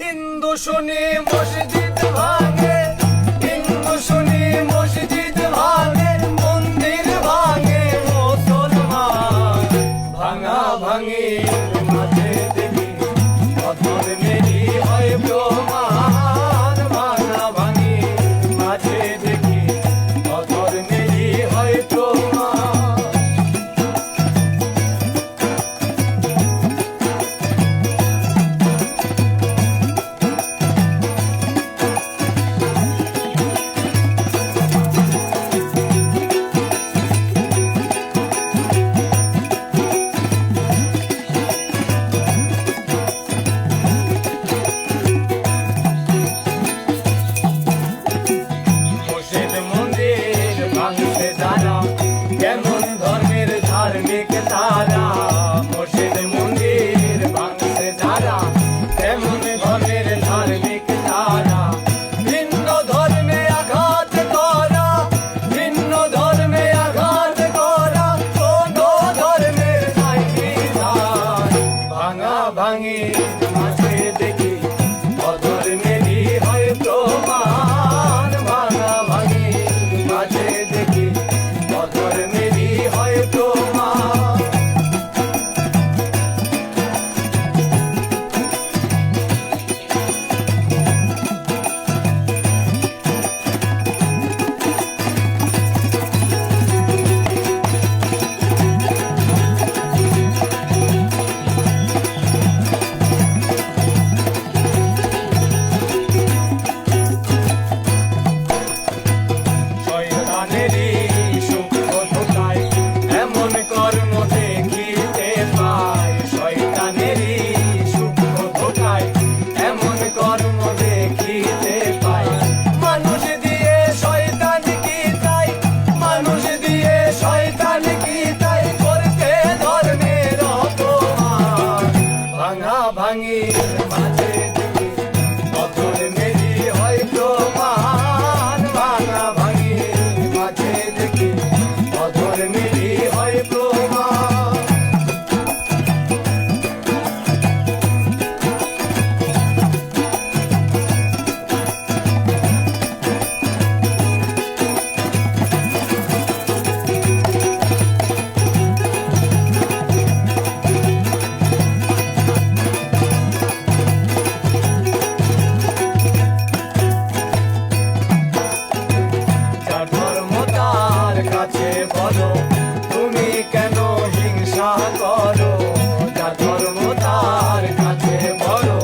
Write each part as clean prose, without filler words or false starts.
হিন্দু শুনি মসজিদ ভাঙে, হিন্দু শুনি মসজিদ ভাঙে, মন্দির ভাঙে মুসলমান। ভাঙা ভাঙি মাঝে দেখি অধর মেরি হয় প্রমাণ। ভাঙা ভাঙি মাঝে দেখি অধর মেরি হয় প্রমাণ। কেমন ধর্মের ধার্মিক তারা, মসজিদ মন্দির ভাঙছে যারা, কেমন ধর্মের ধার্মিক তারা। ভিন্ন ধর্মে আঘাত করা, ভিন্ন ধর্মে আঘাত করা, কোন ধর্মের নাই বিধান। ভাঙা ভাঙি মাঝে দেখি অধর্মেরই হয় প্রমাণ। ভাঙা ভাঙি মাঝে দেখি অধর্মেরই হয় প্রমাণ। ভাঙি মাঝে দেখি অধর্মেরই হয় প্রমাণ। ভাঙা ভাঙি মাঝে দেখি অধর্মেরই হয় প্রমাণ। কাছে বলো তুমি কেন হিংসা করো, যার ধর্ম তার কাছে বলো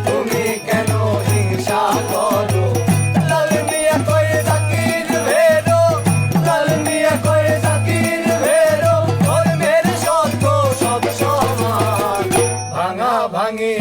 তুমি কেন হিংসা করো। লাল মিয়া কয়ে জাকির ভেরো, লাল মিয়া কয়ে জাকির ভেরো, ধর্মের সত্য সব সমান। ভাঙা ভাঙি